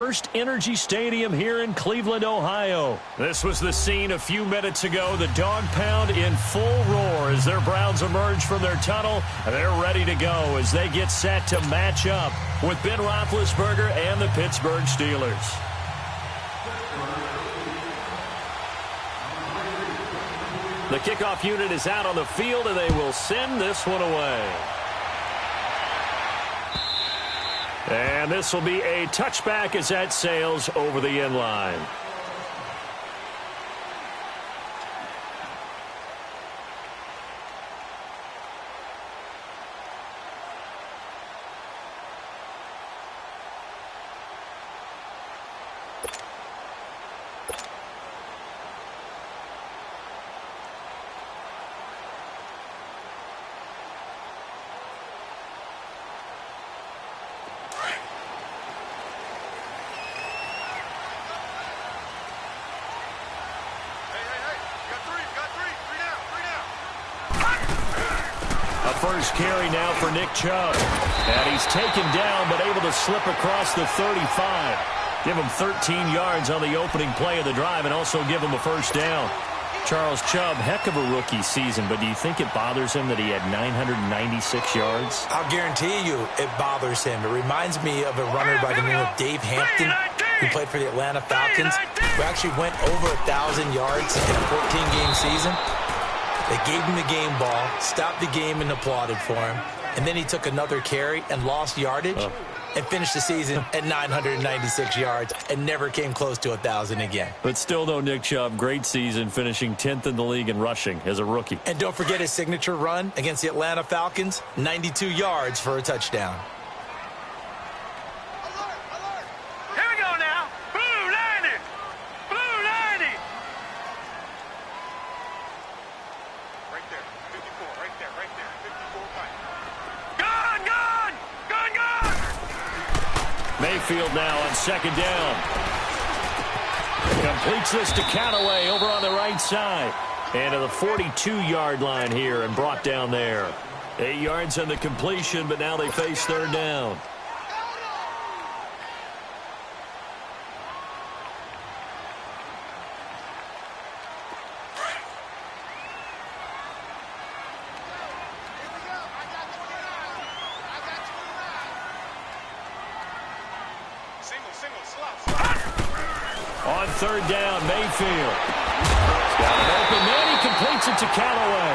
First Energy Stadium here in Cleveland, Ohio. This was the scene a few minutes ago. The dog pound in full roar as their Browns emerge from their tunnel. They're ready to go as they get set to match up with Ben Roethlisberger and the Pittsburgh Steelers. The kickoff unit is out on the field, and they will send this one away. And this will be a touchback as that sails over the end line. First carry now for Nick Chubb. And he's taken down but able to slip across the 35. Give him 13 yards on the opening play of the drive and also give him a first down. Charles Chubb, heck of a rookie season, but do you think it bothers him that he had 996 yards? I'll guarantee you it bothers him. It reminds me of a runner by the name of Dave Hampton, who played for the Atlanta Falcons, who actually went over 1,000 yards in a 14-game season. They gave him the game ball, stopped the game and applauded for him. And then he took another carry and lost yardage and finished the season at 996 yards and never came close to 1,000 again. But still, though, Nick Chubb, great season, finishing 10th in the league in rushing as a rookie. And don't forget his signature run against the Atlanta Falcons, 92 yards for a touchdown. Mayfield now on second down. Completes this to Callaway over on the right side. And to the 42-yard line here and brought down there. 8 yards on the completion, but now they face third down. On third down, Mayfield. Got it open, then he completes it to Callaway.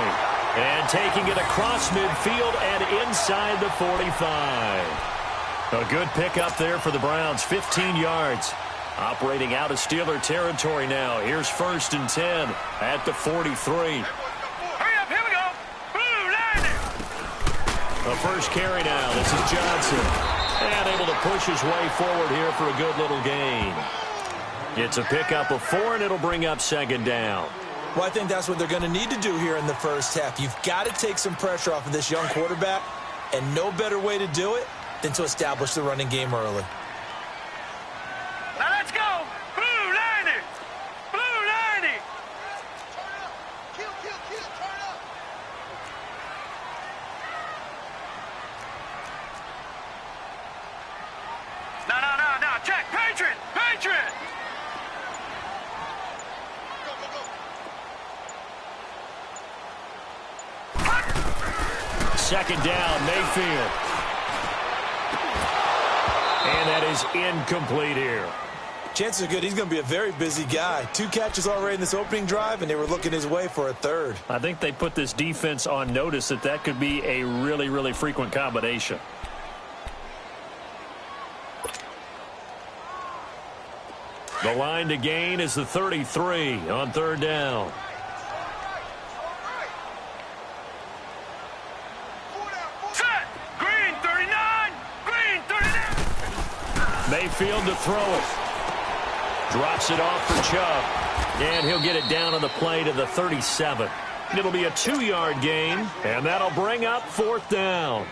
And taking it across midfield and inside the 45. A good pickup there for the Browns, 15 yards. Operating out of Steeler territory now. Here's first and 10 at the 43. Hurry up, here we go. The first carry now, this is Johnson. And able to push his way forward here for a good little gain. It's a pickup of 4, and it'll bring up second down. Well, I think that's what they're going to need to do here in the first half. You've got to take some pressure off of this young quarterback, and no better way to do it than to establish the running game early. Now let's go. Blue 90. Blue 90. Turn up. Kill, turn up. No. Check. Patriot. Second down, Mayfield. And that is incomplete here. Chances are good he's going to be a very busy guy. 2 catches already in this opening drive, and they were looking his way for a third. I think they put this defense on notice that could be a really, really frequent combination. The line to gain is the 33 on third down. Mayfield to throw it. Drops it off for Chubb. And he'll get it down on the play to the 37. It'll be a 2-yard gain, and that'll bring up fourth down.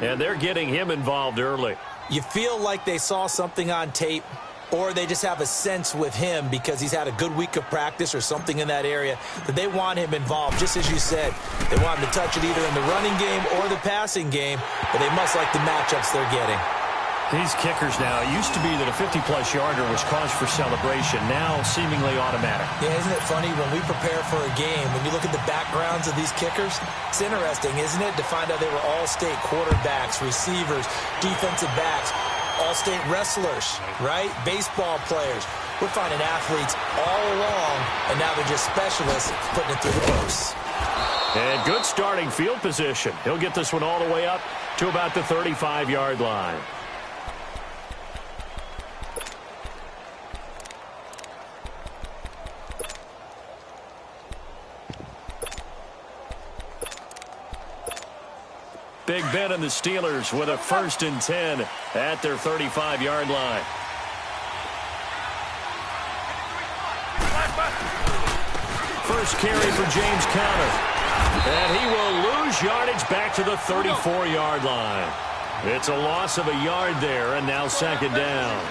And they're getting him involved early. You feel like they saw something on tape, or they just have a sense with him because he's had a good week of practice or something in that area that they want him involved. Just as you said, they want him to touch it either in the running game or the passing game, but they must like the matchups they're getting. These kickers now, it used to be that a 50-plus yarder was cause for celebration. Now, seemingly automatic. Yeah, isn't it funny when we prepare for a game, when you look at the backgrounds of these kickers, it's interesting, isn't it, to find out they were all-state quarterbacks, receivers, defensive backs, all-state wrestlers, right? Baseball players. We're finding athletes all along, and now they're just specialists putting it through the posts. And good starting field position. He'll get this one all the way up to about the 35-yard line. Big Ben and the Steelers with a 1st and 10 at their 35-yard line. First carry for James Conner. And he will lose yardage back to the 34-yard line. It's a loss of a yard there, and now 2nd down.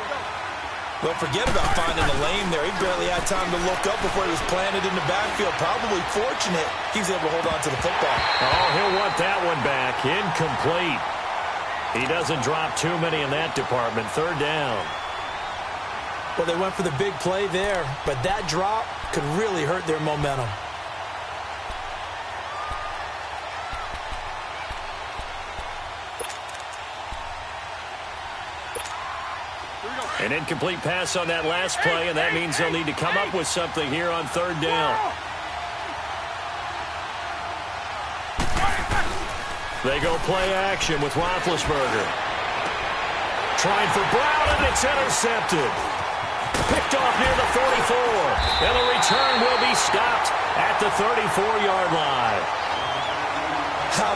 Well, forget about finding a lane there. He barely had time to look up before he was planted in the backfield. Probably fortunate he was able to hold on to the football. Oh, he'll want that one back. Incomplete. He doesn't drop too many in that department. 3rd down. Well, they went for the big play there, but that drop could really hurt their momentum. An incomplete pass on that last play, and that means they'll need to come up with something here on 3rd down. They go play action with Roethlisberger. Trying for Brown, and it's intercepted. Picked off near the 44, and the return will be stopped at the 34-yard line.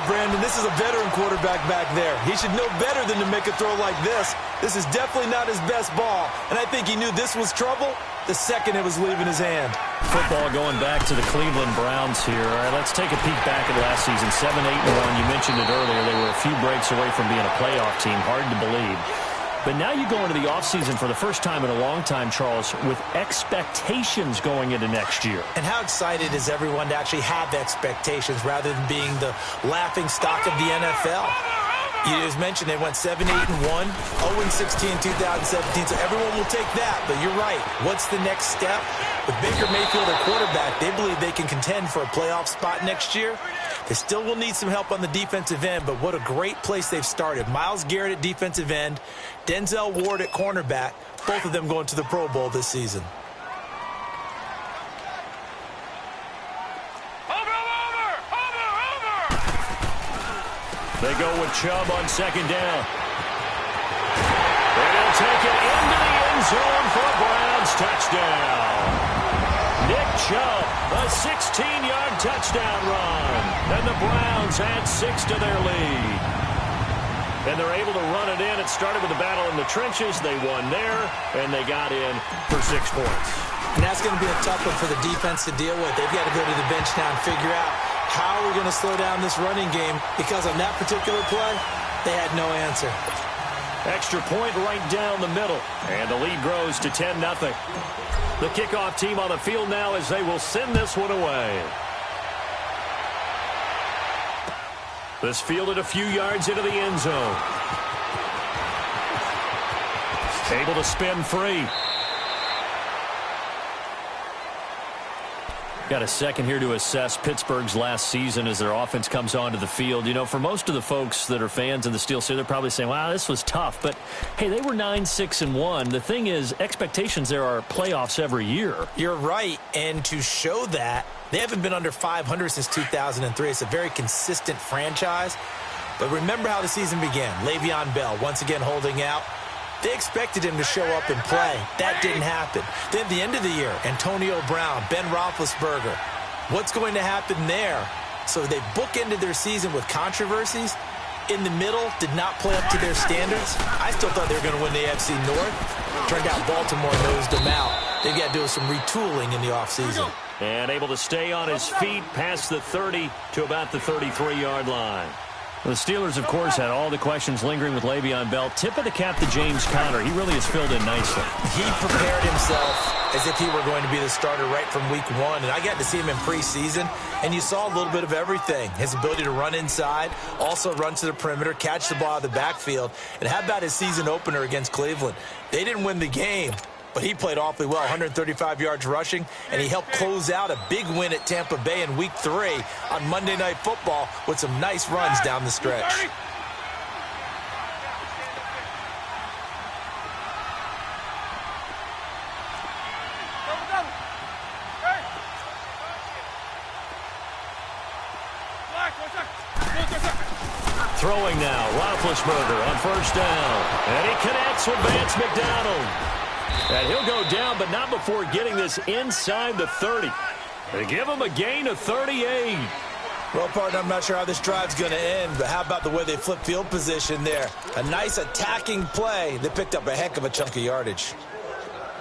Brandon, this is a veteran quarterback back there. He should know better than to make a throw like this. This is definitely not his best ball, and I think he knew this was trouble the second it was leaving his hand. Football going back to the Cleveland Browns here. All right, let's take a peek back at last season. 7-8-1. You mentioned it earlier. They were a few breaks away from being a playoff team. Hard to believe. But now you go into the offseason for the first time in a long time, Charles, with expectations going into next year. And how excited is everyone to actually have expectations rather than being the laughing stock of the NFL? You just mentioned they went 7-8-1, 0-16 in 2017, so everyone will take that. But you're right. What's the next step? With Baker Mayfield at quarterback, they believe they can contend for a playoff spot next year. They still will need some help on the defensive end, but what a great place they've started. Myles Garrett at defensive end, Denzel Ward at cornerback, both of them going to the Pro Bowl this season. They go with Chubb on 2nd down. They'll take it into the end zone for a Browns touchdown. Nick Chubb, a 16-yard touchdown run. And the Browns add 6 to their lead. And they're able to run it in. It started with a battle in the trenches. They won there, and they got in for 6 points. And that's going to be a tough one for the defense to deal with. They've got to go to the bench now and figure out how are we going to slow down this running game, because on that particular play, they had no answer. Extra point right down the middle, and the lead grows to 10-0. The kickoff team on the field now as they will send this one away. This fielded a few yards into the end zone. Able to spin free. Got a second here to assess Pittsburgh's last season as their offense comes onto the field. You know, for most of the folks that are fans of the Steel City, they're probably saying, wow, this was tough. But, hey, they were 9-6-1. The thing is, expectations there are playoffs every year. You're right. And to show that, they haven't been under 500 since 2003. It's a very consistent franchise. But remember how the season began. Le'Veon Bell once again holding out. They expected him to show up and play. That didn't happen. Then at the end of the year, Antonio Brown, Ben Roethlisberger. What's going to happen there? So they bookended their season with controversies. In the middle, did not play up to their standards. I still thought they were going to win the AFC North. Turned out Baltimore nosed them out. They've got to do some retooling in the offseason. And able to stay on his feet past the 30 to about the 33-yard line. The Steelers, of course, had all the questions lingering with Le'Veon Bell. Tip of the cap to James Conner. He really has filled in nicely. He prepared himself as if he were going to be the starter right from week one. And I got to see him in preseason, and you saw a little bit of everything. His ability to run inside, also run to the perimeter, catch the ball out of the backfield. And how about his season opener against Cleveland? They didn't win the game, but he played awfully well, 135 yards rushing, and he helped close out a big win at Tampa Bay in Week 3 on Monday Night Football with some nice runs down the stretch. Throwing now, Roethlisberger on first down. And he connects with Vance McDonald. And he'll go down, but not before getting this inside the 30. They give him a gain of 38. Well, partner, I'm not sure how this drive's going to end, but how about the way they flip field position there? A nice attacking play. They picked up a heck of a chunk of yardage.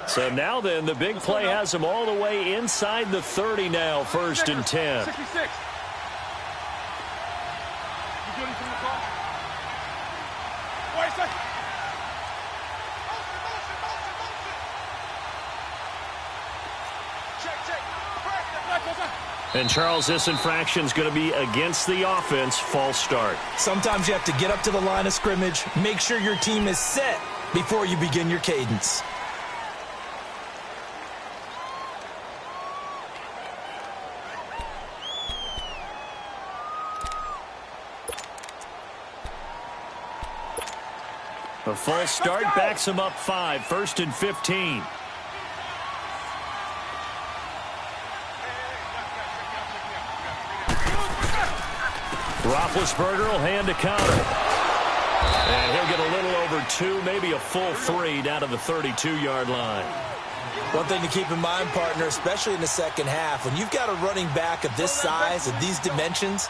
So now then, the big play has them all the way inside the 30 now, 1st and 10. 66. And, Charles, this infraction is going to be against the offense, false start. Sometimes you have to get up to the line of scrimmage, make sure your team is set before you begin your cadence. A false start backs him up 5, 1st and 15. Roethlisberger will hand to counter. And he'll get a little over 2, maybe a full 3 down to the 32-yard line. One thing to keep in mind, partner, especially in the second half, when you've got a running back of this size, of these dimensions,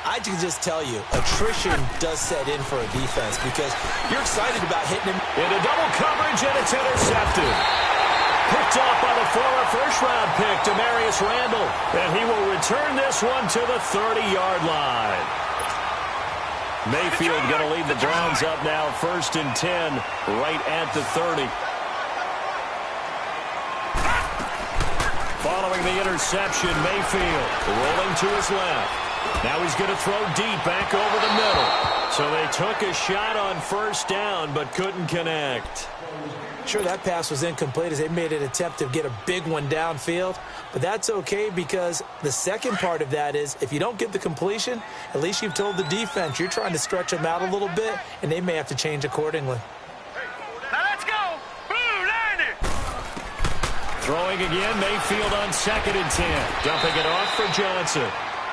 I can just tell you, attrition does set in for a defense because you're excited about hitting him. Into double coverage, and it's intercepted. Picked off by the former first-round pick, Demarius Randall. And he will return this one to the 30-yard line. Mayfield going to lead the Browns up now, 1st and 10, right at the 30. Following the interception, Mayfield rolling to his left. Now he's going to throw deep back over the middle. So they took a shot on 1st down, but couldn't connect. Sure, that pass was incomplete as they made an attempt to get a big one downfield. But that's okay because the second part of that is if you don't get the completion, at least you've told the defense you're trying to stretch them out a little bit, and they may have to change accordingly. Now let's go. Blue line it. Throwing again, Mayfield on 2nd and 10. Dumping it off for Johnson.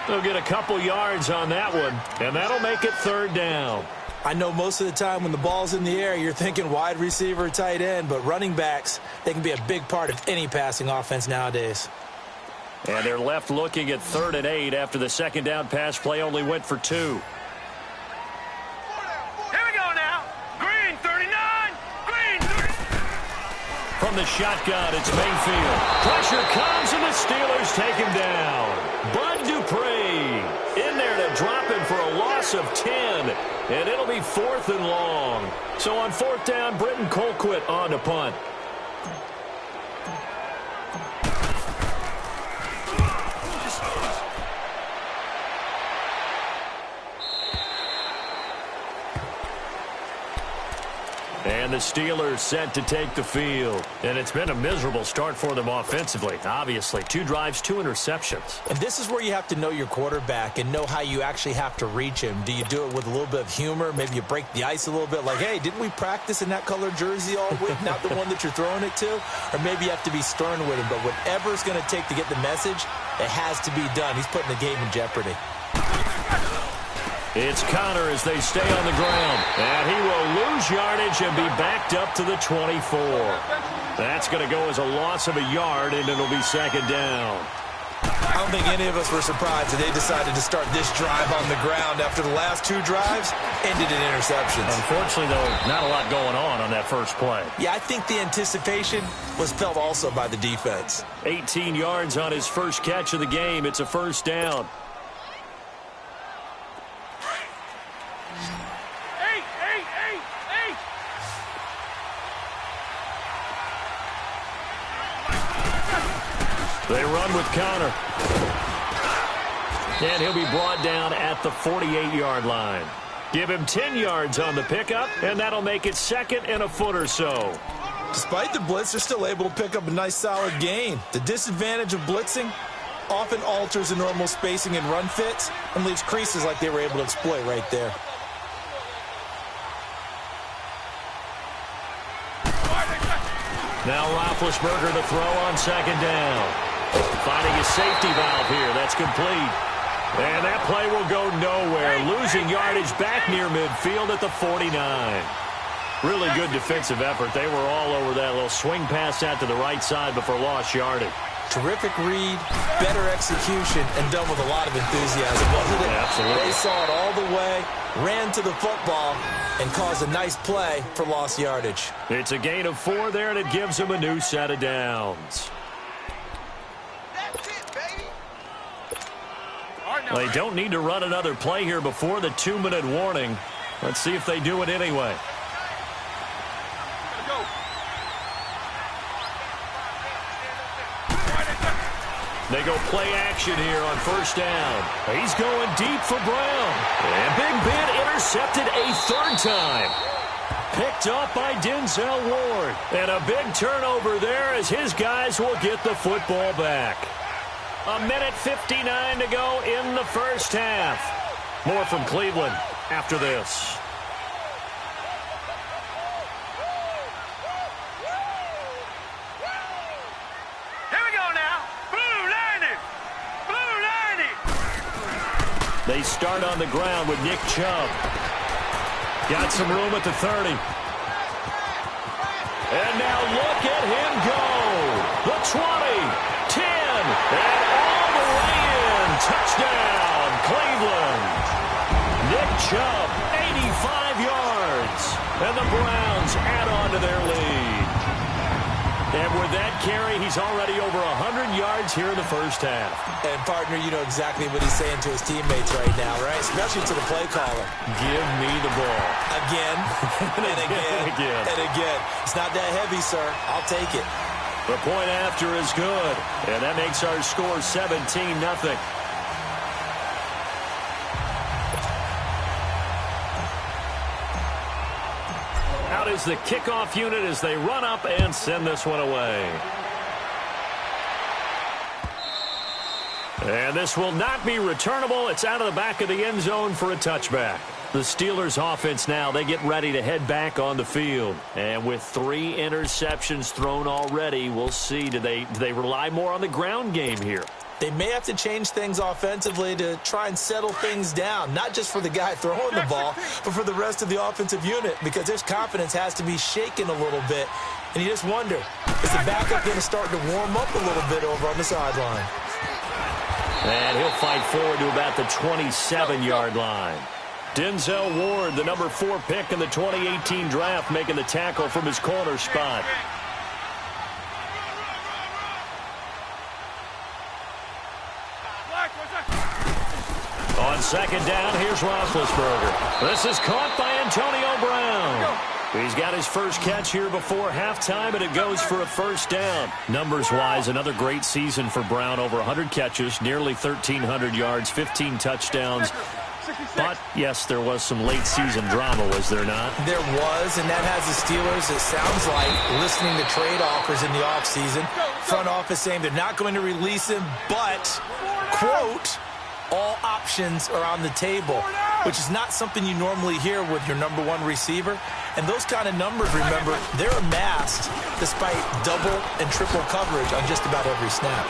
They'll get a couple yards on that one, and that'll make it 3rd down. I know most of the time when the ball's in the air, you're thinking wide receiver, tight end, but running backs, they can be a big part of any passing offense nowadays. And they're left looking at 3rd and 8 after the second down pass play only went for 2. Here we go now. Green 39. Green 30. From the shotgun, it's Mayfield. Pressure comes, and the Steelers take him down. Bud Dupree in there to drop him for a loss of 10. And it'll be 4th and long. So on 4th down, Britton Colquitt on to punt. And the Steelers set to take the field. And it's been a miserable start for them offensively. Obviously, 2 drives, 2 interceptions. And this is where you have to know your quarterback and know how you actually have to reach him. Do you do it with a little bit of humor? Maybe you break the ice a little bit like, hey, didn't we practice in that color jersey all week, not the one that you're throwing it to? Or maybe you have to be stern with him. But whatever it's going to take to get the message, it has to be done. He's putting the game in jeopardy. It's Connor as they stay on the ground. And he will lose yardage and be backed up to the 24. That's going to go as a loss of a yard, and it'll be 2nd down. I don't think any of us were surprised that they decided to start this drive on the ground after the last 2 drives ended in interceptions. Unfortunately, though, not a lot going on that first play. Yeah, I think the anticipation was felt also by the defense. 18 yards on his first catch of the game. It's a 1st down. They run with Connor. And he'll be brought down at the 48-yard line. Give him 10 yards on the pickup, and that'll make it second and a foot or so. Despite the blitz, they're still able to pick up a nice, solid gain. The disadvantage of blitzing often alters the normal spacing and run fits and leaves creases like they were able to exploit right there. Now Roethlisberger to throw on second down. Finding a safety valve here. That's complete. And that play will go nowhere. Losing yardage back near midfield at the 49. Really good defensive effort. They were all over that little swing pass out to the right side before lost yardage. Terrific read, better execution, and done with a lot of enthusiasm, wasn't it? Absolutely. They saw it all the way, ran to the football, and caused a nice play for lost yardage. It's a gain of 4 there, and it gives them a new set of downs. That's it, baby. They don't need to run another play here before the 2-minute warning. Let's see if they do it anyway. They go play action here on first down. He's going deep for Brown. And Big Ben intercepted a third time. Picked up by Denzel Ward. And a big turnover there as his guys will get the football back. 1:59 to go in the first half. More from Cleveland after this. They start on the ground with Nick Chubb. Got some room at the 30. And now look at him go. The 20, 10, and all the way in. Touchdown, Cleveland. Nick Chubb, 85 yards. And the Browns add on to their lead. And with that carry, he's already over 100 yards here in the first half. And, partner, you know exactly what he's saying to his teammates right now, right? Especially to the play caller. Give me the ball. Again, and again, and again. It's not that heavy, sir. I'll take it. The point after is good. And that makes our score 17-0. Out is the kickoff unit as they run up and send this one away. And this will not be returnable. It's out of the back of the end zone for a touchback. The Steelers offense now, they get ready to head back on the field. And with 3 interceptions thrown already, we'll see. Do they rely more on the ground game here? They may have to change things offensively to try and settle things down, not just for the guy throwing the ball, but for the rest of the offensive unit, because his confidence has to be shaken a little bit. And you just wonder, is the backup going to start to warm up a little bit over on the sideline? And he'll fight forward to about the 27-yard line. Denzel Ward, the number 4 pick in the 2018 draft, making the tackle from his corner spot. On second down, here's Roethlisberger. This is caught by Antonio Brown. He's got his first catch here before halftime, and it goes for a first down. Numbers-wise, another great season for Brown. Over 100 catches, nearly 1,300 yards, 15 touchdowns. But, yes, there was some late-season drama, was there not? There was, and that has the Steelers, it sounds like, listening to trade offers in the offseason. Front office saying they're not going to release him, but, quote, all options are on the table, which is not something you normally hear with your number 1 receiver. And those kind of numbers, remember, they're amassed despite double and triple coverage on just about every snap.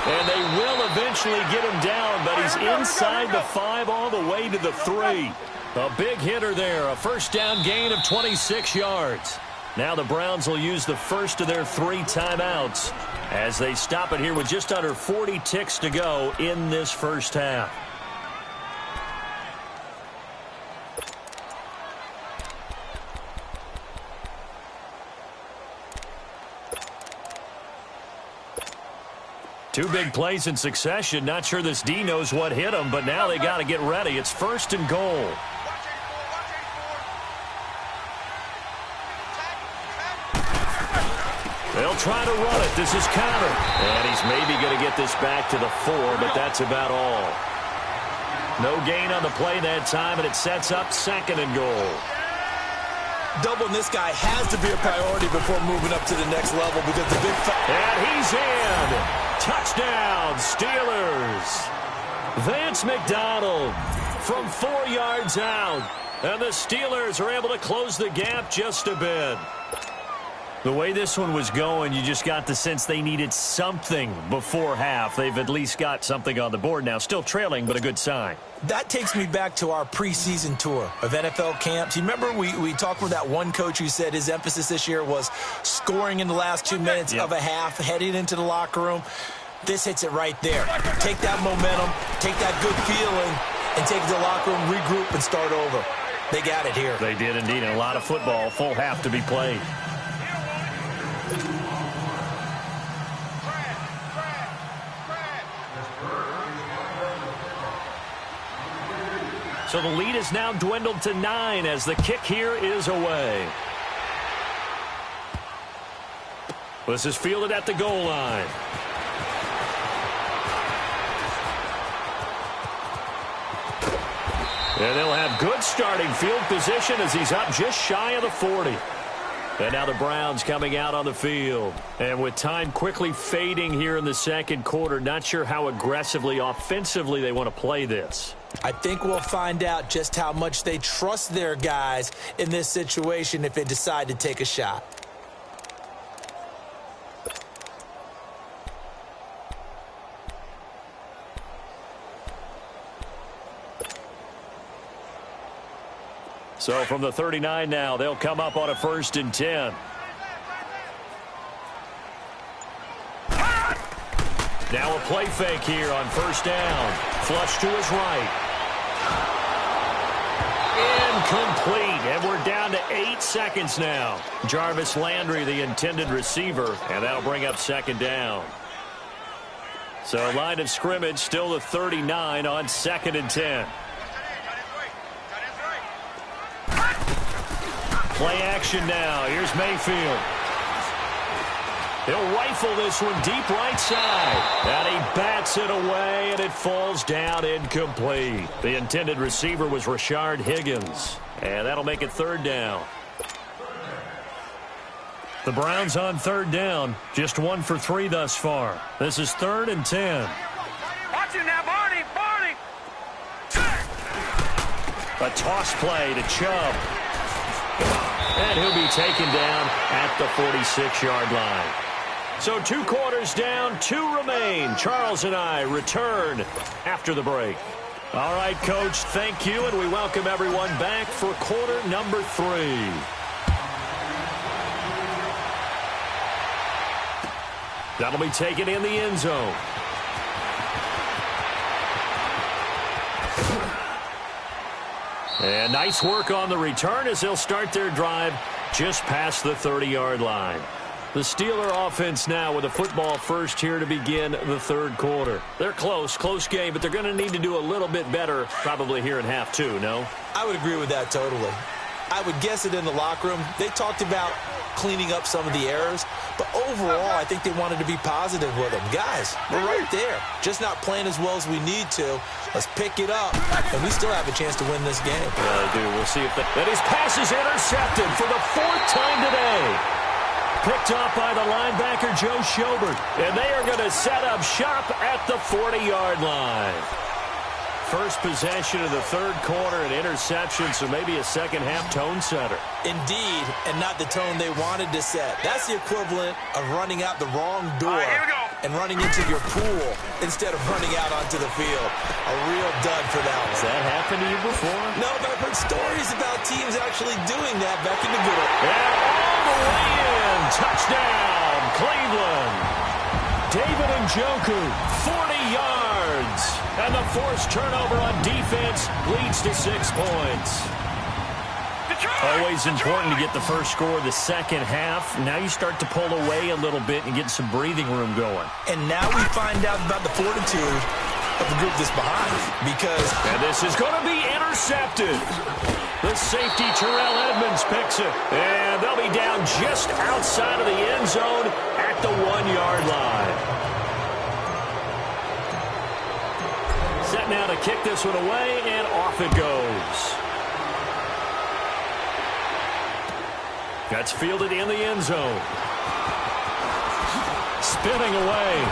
And they will eventually get him down, but he's inside the 5 all the way to the 3. A big hitter there, a first down gain of 26 yards. Now the Browns will use the first of their 3 timeouts as they stop it here with just under 40 ticks to go in this first half. Two big plays in succession. Not sure this D knows what hit him, but now they got to get ready. It's first and goal. They'll try to run it. This is counter. And he's maybe going to get this back to the 4, but that's about all. No gain on the play that time, and it sets up 2nd and goal. Doubling this guy has to be a priority before moving up to the next level because the big... And he's in. Touchdown, Steelers. Vance McDonald from 4 yards out. And the Steelers are able to close the gap just a bit. The way this one was going, you just got the sense they needed something before half. They've at least got something on the board now. Still trailing, but a good sign. That takes me back to our preseason tour of NFL camps. You remember we talked with that one coach who said his emphasis this year was scoring in the last 2 minutes of a half, heading into the locker room. This hits it right there. Take that momentum, take that good feeling, and take it to the locker room, regroup, and start over. They got it here. They did indeed. And a lot of football, full half to be played. So the lead is now dwindled to 9 as the kick here is away. This is fielded at the goal line. And they'll have good starting field position as he's up just shy of the 40. And now the Browns coming out on the field. And with time quickly fading here in the second quarter, not sure how aggressively, offensively they want to play this. I think we'll find out just how much they trust their guys in this situation if they decide to take a shot. So from the 39 now, they'll come up on a 1st and 10. Now a play fake here on 1st down. Flush to his right. Incomplete, and we're down to 8 seconds now. Jarvis Landry, the intended receiver, and that'll bring up 2nd down. So line of scrimmage still the 39 on 2nd and 10. Play action now. Here's Mayfield. He'll rifle this one deep right side. And he bats it away, and it falls down incomplete. The intended receiver was Rashard Higgins. And that'll make it 3rd down. The Browns on 3rd down. Just 1 for 3 thus far. This is 3rd and 10. Watch it now, Barney. Barney. A toss play to Chubb. And he'll be taken down at the 46-yard line. So 2 quarters down, 2 remain. Charles and I return after the break. All right, Coach, thank you, and we welcome everyone back for quarter number 3. That'll be taken in the end zone. And nice work on the return as they'll start their drive just past the 30-yard line. The Steeler offense now with a football first here to begin the 3rd quarter. They're close game, but they're going to need to do a little bit better probably here in half 2, no? I would agree with that totally. I would guess it in the locker room. They talked about cleaning up some of the errors, but overall, I think they wanted to be positive with them. Guys, we're right there. Just not playing as well as we need to. Let's pick it up, and we still have a chance to win this game. Yeah, they do. We'll see if that... And his pass is intercepted for the 4th time today. Picked off by the linebacker, Joe Schobert. And they are going to set up shop at the 40-yard line. First possession of the 3rd quarter, an interception, so maybe a second-half tone setter. Indeed, and not the tone they wanted to set. That's the equivalent of running out the wrong door and running into your pool instead of running out onto the field. A real dud for that one. Has that happened to you before? No, but I've heard stories about teams actually doing that back in the good old. And all the way in. Touchdown, Cleveland. David Njoku, 40 yards. And the forced turnover on defense leads to 6 points. Always important to get the first score of the second half. Now you start to pull away a little bit and get some breathing room going. And now we find out about the fortitude of the group that's behind. Because... And this is going to be intercepted. The safety, Terrell Edmonds, picks it. And they'll be down just outside of the end zone at the 1-yard line. Set now to kick this one away, and off it goes. That's fielded in the end zone. Spinning away.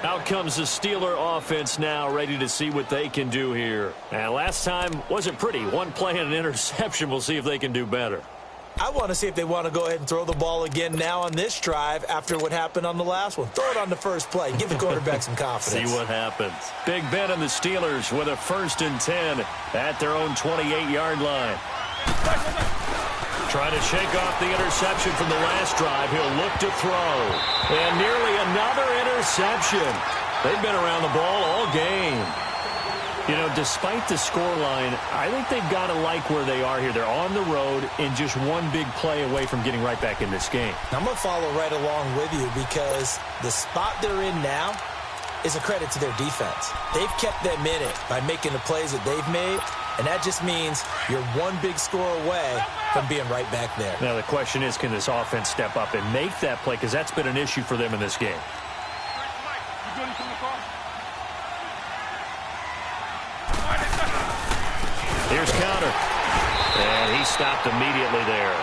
Out comes the Steeler offense now, ready to see what they can do here. And last time wasn't pretty. One play and an interception. We'll see if they can do better. I want to see if they want to go ahead and throw the ball again now on this drive after what happened on the last one. Throw it on the first play. Give the quarterback some confidence. See what happens. Big Ben and the Steelers with a 1st and 10 at their own 28-yard line. Trying to shake off the interception from the last drive. He'll look to throw. And nearly another interception. They've been around the ball all game. You know, despite the scoreline, I think they've got to like where they are here. They're on the road and just one big play away from getting right back in this game. I'm going to follow right along with you because the spot they're in now is a credit to their defense. They've kept them in it by making the plays that they've made, and that just means you're one big score away from being right back there. Now the question is, can this offense step up and make that play? Because that's been an issue for them in this game. Here's counter. And he stopped immediately there.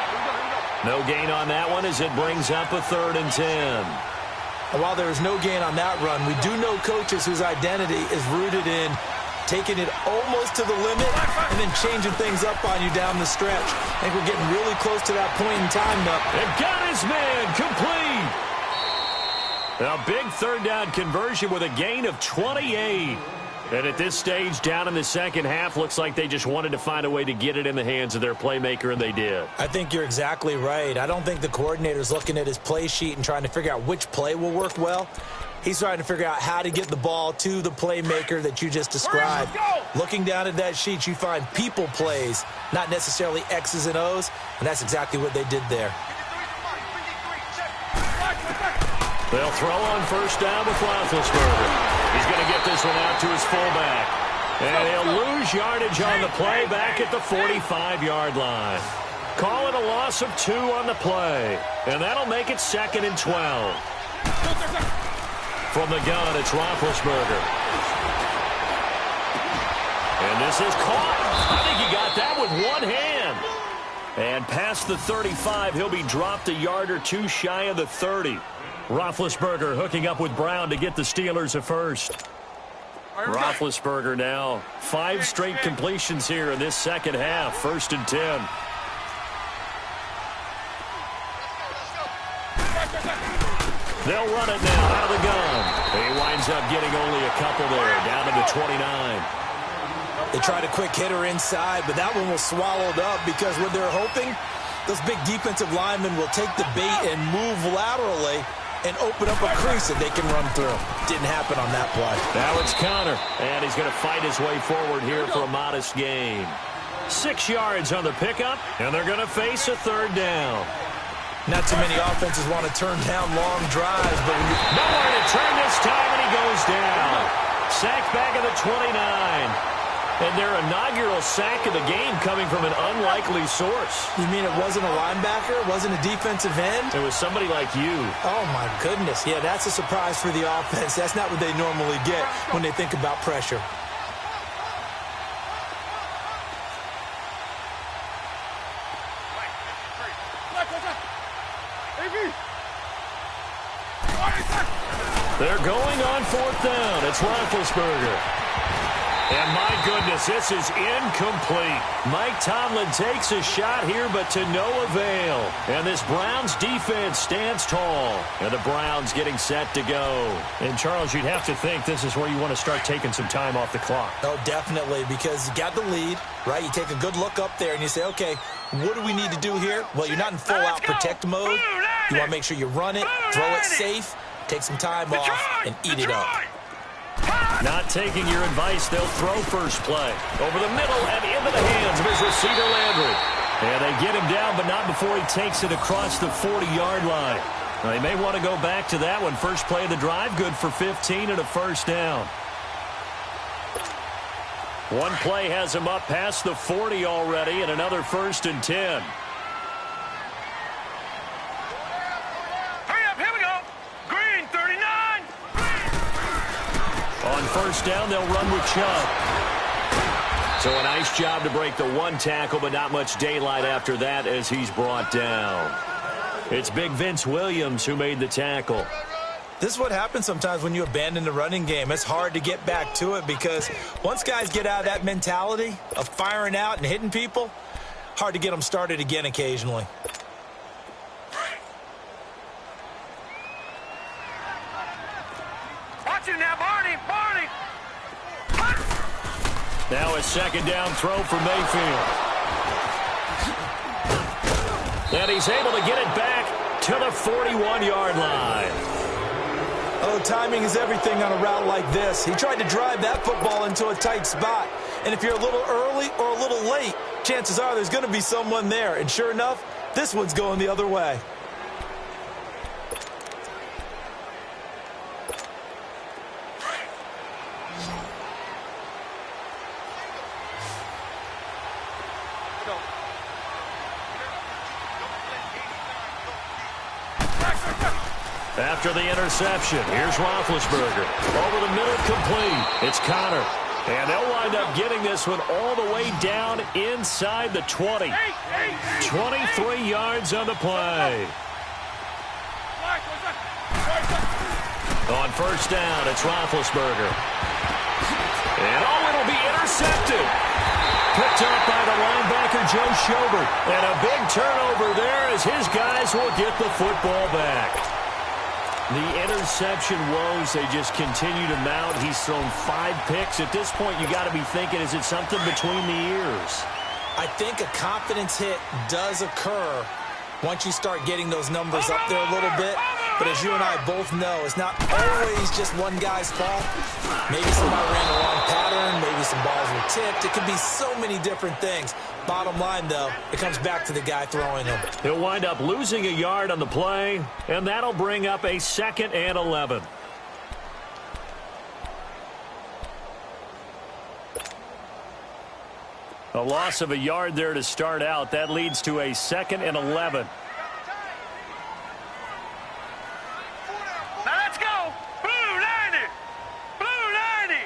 No gain on that one as it brings up a 3rd and 10. And while there is no gain on that run, we do know coaches whose identity is rooted in taking it almost to the limit and then changing things up on you down the stretch. I think we're getting really close to that point in time now. And got his man complete. A big 3rd down conversion with a gain of 28. And at this stage, down in the second half, looks like they just wanted to find a way to get it in the hands of their playmaker, and they did. I think you're exactly right. I don't think the coordinator's looking at his play sheet and trying to figure out which play will work well. He's trying to figure out how to get the ball to the playmaker that you just described. Looking down at that sheet, you find people plays, not necessarily X's and O's, and that's exactly what they did there. They'll throw on 1st down with Roethlisberger. He's going to get this one out to his fullback. And he'll lose yardage on the play back at the 45-yard line. Call it a loss of 2 on the play. And that'll make it 2nd and 12. From the gun, it's Roethlisberger. And this is caught. I think he got that with one hand. And past the 35, he'll be dropped a yard or 2 shy of the 30. Roethlisberger hooking up with Brown to get the Steelers a 1st. Roethlisberger now 5 straight completions here in this second half. 1st and 10. They'll run it now out of the gun. He winds up getting only a couple there, down to the 29. They tried a quick hitter inside, but that one was swallowed up because what they're hoping, those big defensive linemen will take the bait and move laterally and open up a crease that they can run through. Didn't happen on that play. Now it's counter, and he's going to fight his way forward here for a modest gain. 6 yards on the pickup, and they're going to face a 3rd down. Not too many offenses want to turn down long drives, but nowhere to turn this time, and he goes down. Sacked back at the 29. And their inaugural sack of the game coming from an unlikely source. You mean it wasn't a linebacker? It wasn't a defensive end? It was somebody like you. Oh, my goodness. Yeah, that's a surprise for the offense. That's not what they normally get when they think about pressure. They're going on 4th down. It's Roethlisberger. And my goodness, this is incomplete. Mike Tomlin takes a shot here, but to no avail. And this Browns defense stands tall. And the Browns getting set to go. And, Charles, you'd have to think this is where you want to start taking some time off the clock. Oh, definitely, because you got the lead, right? You take a good look up there and you say, okay, what do we need to do here? Well, you're not in full-out protect mode. You want to make sure you run it, throw it safe, take some time off, and eat it up. Not taking your advice, they'll throw first play. Over the middle and into the hands of his receiver, Landry. And they get him down, but not before he takes it across the 40-yard line. Now, they may want to go back to that one. First play of the drive, good for 15 and a 1st down. One play has him up past the 40 already, and another 1st and 10. Hurry up, here we go. Green, 39. On 1st down, they'll run with Chubb. So a nice job to break the one tackle, but not much daylight after that as he's brought down. It's Big Vince Williams who made the tackle. This is what happens sometimes when you abandon the running game. It's hard to get back to it because once guys get out of that mentality of firing out and hitting people, hard to get them started again occasionally. Watch it now, Barney. Barney. Now a 2nd down throw for Mayfield. And he's able to get it back to the 41-yard line. Oh, timing is everything on a route like this. He tried to drive that football into a tight spot. And if you're a little early or a little late, chances are there's going to be someone there. And sure enough, this one's going the other way. After the interception, here's Roethlisberger. Over the middle, complete. It's Connor. And they'll wind up getting this one all the way down inside the 20. 23 yards on the play. On 1st down, it's Roethlisberger. And it'll be intercepted. Picked up by the linebacker, Joe Schobert. And a big turnover there as his guys will get the football back. The interception woes, they just continue to mount. He's thrown 5 picks. At this point, you got to be thinking, is it something between the ears? I think a confidence hit does occur once you start getting those numbers up there a little bit. But as you and I both know, it's not always just one guy's fault. Maybe somebody ran the wrong pattern. Maybe some balls were tipped. It could be so many different things. Bottom line, though, it comes back to the guy throwing them. He'll wind up losing a yard on the play, and that'll bring up a 2nd and 11. A loss of a yard there to start out. That leads to a 2nd and 11. Now let's go. Blue 90. Blue 90.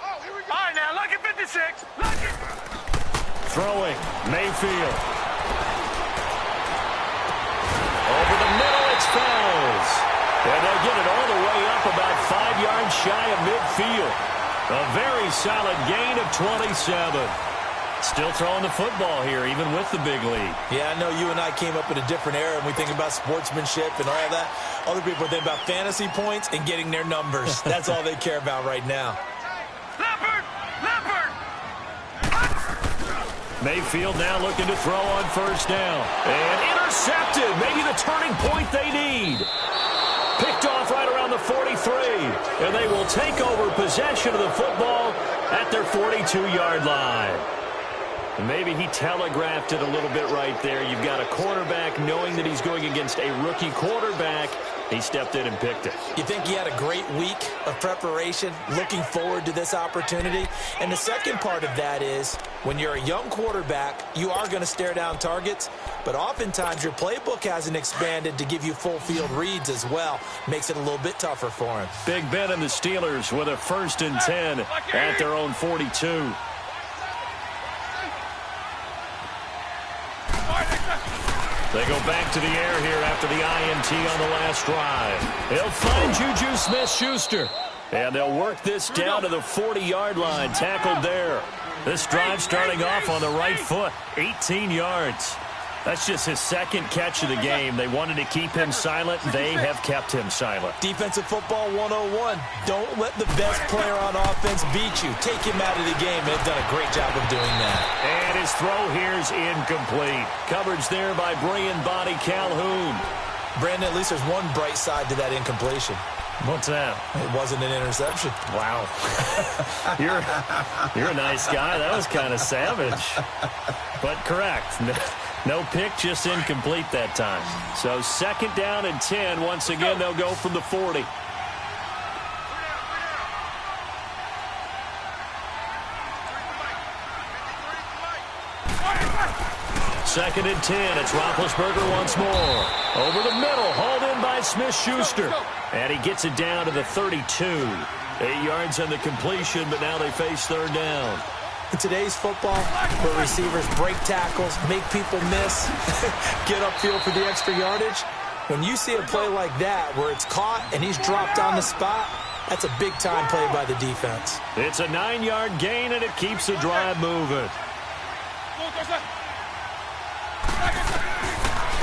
Oh, here we go. All right, now, lucky 56. Lucky. Throwing, Mayfield. Over the middle, it's Fells. And they'll get it all the way up about 5 yards shy of midfield. A very solid gain of 27. Still throwing the football here, even with the big lead. Yeah, I know you and I came up in a different era, and we think about sportsmanship and all that. Other people think about fantasy points and getting their numbers. That's all they care about right now. Leopard. Leopard. Mayfield now looking to throw on 1st down. And intercepted. Maybe the turning point they need. Picked off right around the 43. And they will take over possession of the football at their 42-yard line. And maybe he telegraphed it a little bit right there. You've got a quarterback knowing that he's going against a rookie quarterback. He stepped in and picked it. You think he had a great week of preparation, looking forward to this opportunity? And the second part of that is, when you're a young quarterback, you are going to stare down targets, but oftentimes your playbook hasn't expanded to give you full field reads as well. Makes it a little bit tougher for him. Big Ben and the Steelers with a 1st and 10 at their own 42. They go back to the air here after the INT on the last drive. He'll find Juju Smith-Schuster. And they'll work this down to the 40-yard line, tackled there. This drive starting off on the right foot, 18 yards. That's just his 2nd catch of the game. They wanted to keep him silent. They have kept him silent. Defensive football 101. Don't let the best player on offense beat you. Take him out of the game. They've done a great job of doing that. And his throw here's incomplete. Coverage there by Brian Body Calhoun. Brandon, at least there's one bright side to that incompletion. What's that? It wasn't an interception. Wow. You're a nice guy. That was kind of savage. But correct. No pick, just incomplete that time. So 2nd down and 10. Once again, they'll go from the 40. 2nd and 10. It's Roethlisberger once more. Over the middle, hauled in by Smith-Schuster. And he gets it down to the 32. 8 yards on the completion, but now they face 3rd down. In today's football, where receivers break tackles, make people miss, get upfield for the extra yardage, when you see a play like that where it's caught and he's dropped on the spot, that's a big-time play by the defense. It's a 9-yard gain, and it keeps the drive moving.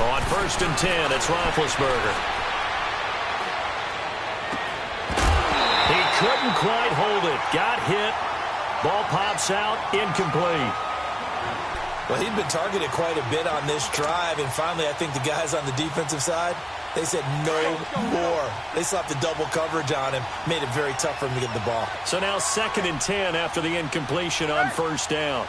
On 1st and 10, it's Roethlisberger. He couldn't quite hold it. Got hit. Ball pops out, incomplete. Well, he'd been targeted quite a bit on this drive, and finally I think the guys on the defensive side, they said no more. They slapped the double coverage on him, made it very tough for him to get the ball. So now 2nd and 10 after the incompletion on 1st down.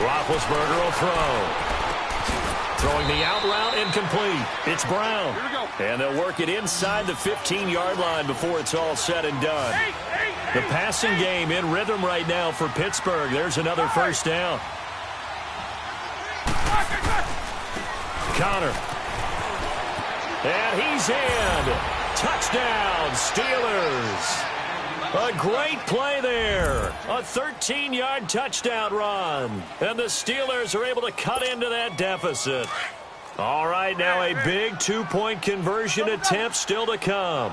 Roethlisberger will throw. Throwing the out route, incomplete. It's Brown. And they'll work it inside the 15-yard line before it's all said and done. The passing game in rhythm right now for Pittsburgh. There's another 1st down. Connor. And he's in. Touchdown, Steelers. A great play there. A 13-yard touchdown run. And the Steelers are able to cut into that deficit. All right, now a big 2-point conversion attempt still to come.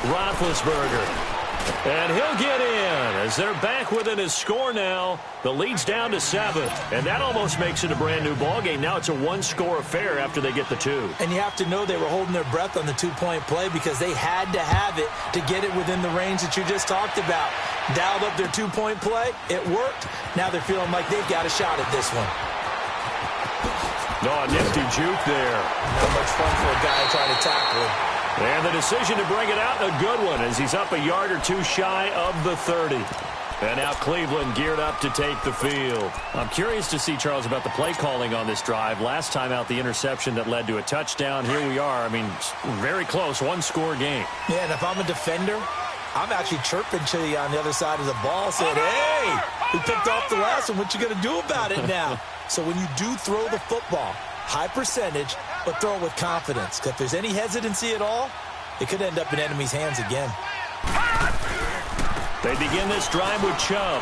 Roethlisberger. And he'll get in as they're back within his score now. The lead's down to 7. And that almost makes it a brand-new ballgame. Now it's a 1-score affair after they get the 2. And you have to know they were holding their breath on the 2-point play because they had to have it to get it within the range that you just talked about. Dialed up their 2-point play. It worked. Now they're feeling like they've got a shot at this one. Oh, a nifty juke there. Not much fun for a guy trying to tackle him. And the decision to bring it out, a good one, as he's up a yard or 2 shy of the 30. And now Cleveland geared up to take the field. I'm curious to see, Charles, about the play calling on this drive. Last time out, the interception that led to a touchdown. Here we are. I mean, very close, 1-score game. Yeah, and if I'm a defender, I'm actually chirping to you on the other side of the ball, saying, hey, we picked off the last one. What you going to do about it now? So when you do throw the football, high percentage, but throw it with confidence. Because if there's any hesitancy at all, it could end up in enemy's hands again. They begin this drive with Chubb.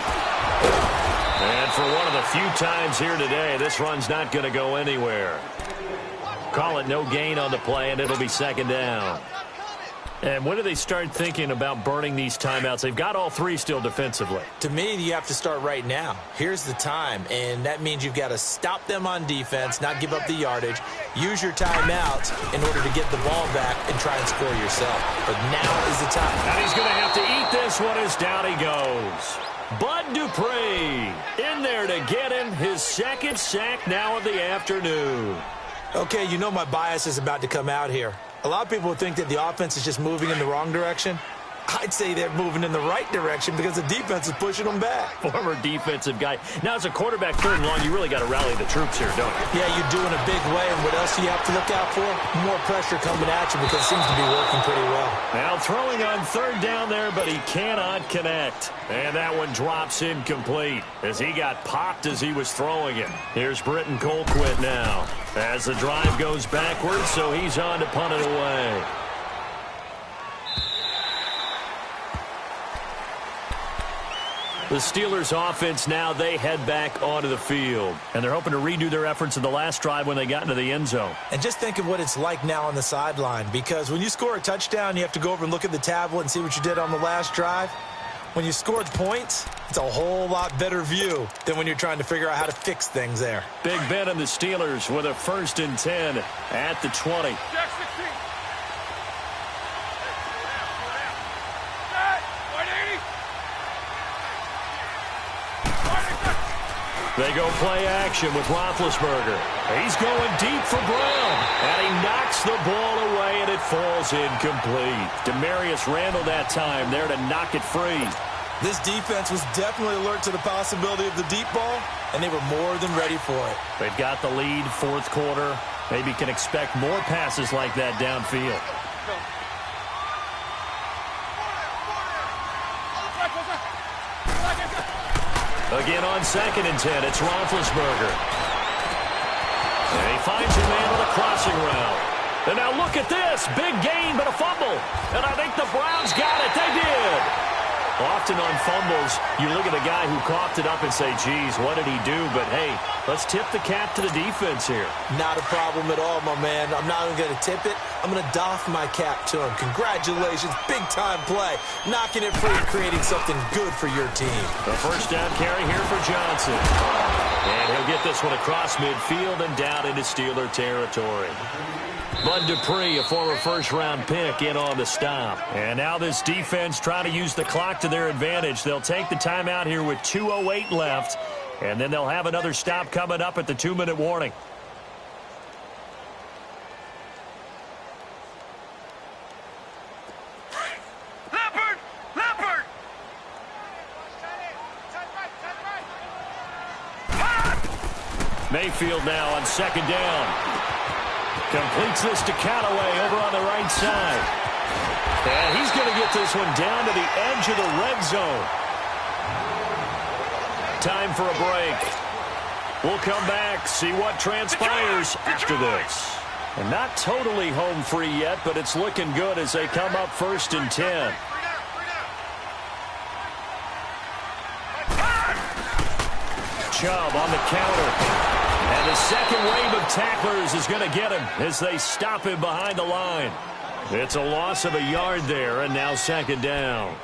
And for one of the few times here today, this run's not going to go anywhere. Call it no gain on the play, and it'll be 2nd down. And when do they start thinking about burning these timeouts? They've got all 3 still defensively. To me, you have to start right now. Here's the time, and that means you've got to stop them on defense, not give up the yardage, use your timeouts in order to get the ball back and try and score yourself. But now is the time. And he's going to have to eat this one as down he goes. Bud Dupree in there to get him his 2nd sack now of the afternoon. Okay, you know my bias is about to come out here. A lot of people would think that the offense is just moving in the wrong direction. I'd say they're moving in the right direction because the defense is pushing them back. Former defensive guy. Now, as a quarterback 3rd and long, you really got to rally the troops here, don't you? Yeah, you do in a big way. And what else do you have to look out for? More pressure coming at you because it seems to be working pretty well. Now throwing on 3rd down there, but he cannot connect. And that one drops incomplete as he got popped as he was throwing it. Here's Britton Colquitt now as the drive goes backwards, so he's on to punt it away. The Steelers offense now, they head back onto the field. And they're hoping to redo their efforts in the last drive when they got into the end zone. And just think of what it's like now on the sideline. Because when you score a touchdown, you have to go over and look at the tablet and see what you did on the last drive. When you scored points, it's a whole lot better view than when you're trying to figure out how to fix things there. Big Ben and the Steelers with a 1st and 10 at the 20. They go play action with Roethlisberger. He's going deep for Brown. And he knocks the ball away, and it falls incomplete. Demarius Randall that time there to knock it free. This defense was definitely alert to the possibility of the deep ball, and they were more than ready for it. They've got the lead, 4th quarter. Maybe can expect more passes like that downfield. Again on 2nd and 10, it's Roethlisberger. And he finds a man on a crossing route. And now look at this. Big gain, but a fumble. And I think the Browns got it. They did. Often on fumbles, you look at the guy who coughed it up and say, geez, what did he do? But, hey, let's tip the cap to the defense here. Not a problem at all, my man. I'm not even going to tip it. I'm going to doff my cap to him. Congratulations. Big-time play. Knocking it free, creating something good for your team. The first down carry here for Johnson. And he'll get this one across midfield and down into Steeler territory. Bud Dupree, a former first-round pick, in on the stop. And now this defense trying to use the clock to their advantage. They'll take the timeout here with 2:08 left, and then they'll have another stop coming up at the 2-minute warning. Leopard! Mayfield now on 2nd down. Completes this to Callaway over on the right side. And he's going to get this one down to the edge of the red zone. Time for a break. We'll come back, see what transpires after this. And not totally home free yet, but it's looking good as they come up 1st and 10. Chubb on the counter. And the second wave of tacklers is going to get him as they stop him behind the line. It's a loss of a yard there, and now 2nd down.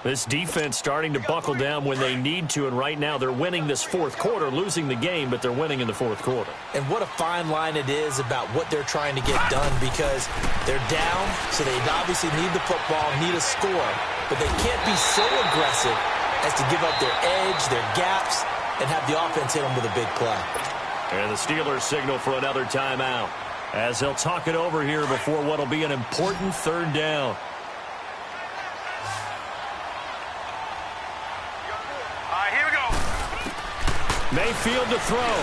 This defense starting to buckle down when they need to, and right now they're winning this 4th quarter, losing the game, but they're winning in the 4th quarter. And what a fine line it is about what they're trying to get done, because they're down, so they obviously need the football, need a score, but they can't be so aggressive as to give up their edge, their gaps, and have the offense hit them with a big play. And the Steelers signal for another timeout as they'll talk it over here before what will be an important 3rd down. All right, here we go. Mayfield to throw.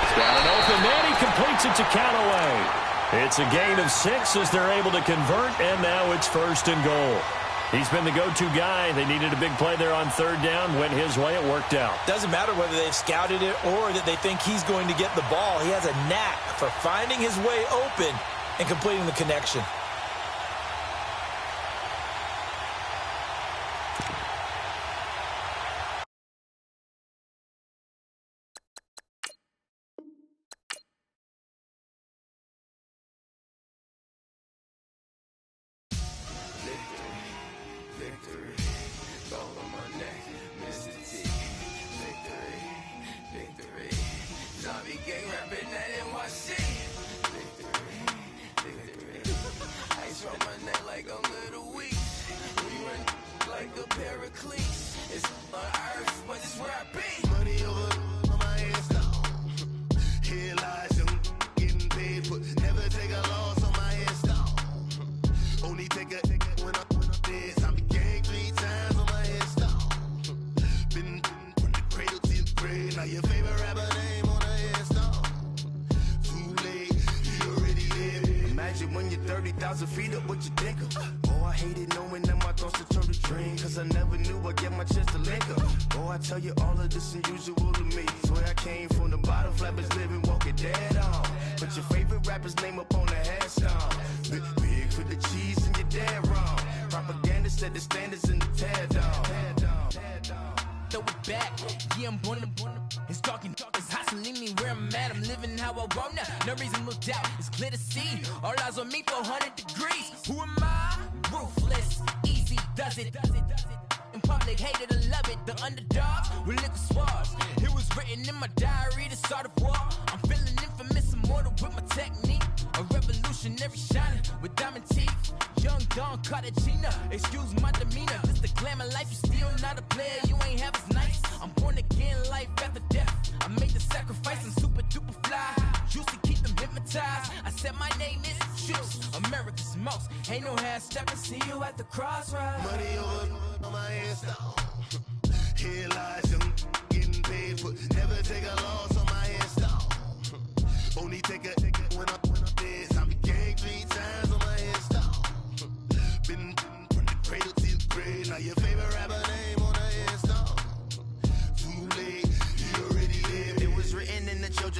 He's got an open man. He completes it to Callaway. It's a gain of 6 as they're able to convert, and now it's 1st and goal. He's been the go-to guy. They needed a big play there on 3rd down. Went his way. It worked out. Doesn't matter whether they've scouted it or that they think he's going to get the ball. He has a knack for finding his way open and completing the connection.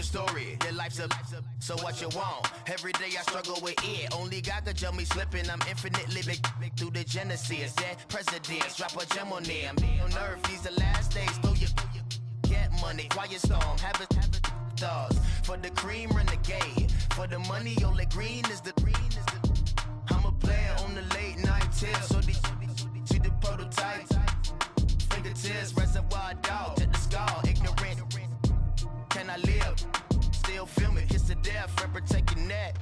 the story. Your life's a so what you want? Every day I struggle with it. Only God could tell me slipping. I'm infinitely big through the genesis. Yeah, presidents drop a gem on them. On earth, these the last days. Throw your get money, quiet storm. Have it stars for the cream renegade. For the money, only green is the green is the. I'm a player on the late night tips. So these see the prototype. Fingertips, reservoir dog, to the skull. Ignorant. Can I live? Still film it, kiss to death, rep protect your neck.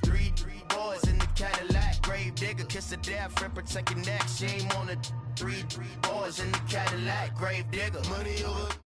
Three boys in the Cadillac, grave digger, kiss to death, rep protect your neck. Shame on the three boys in the Cadillac, grave digger. Money over.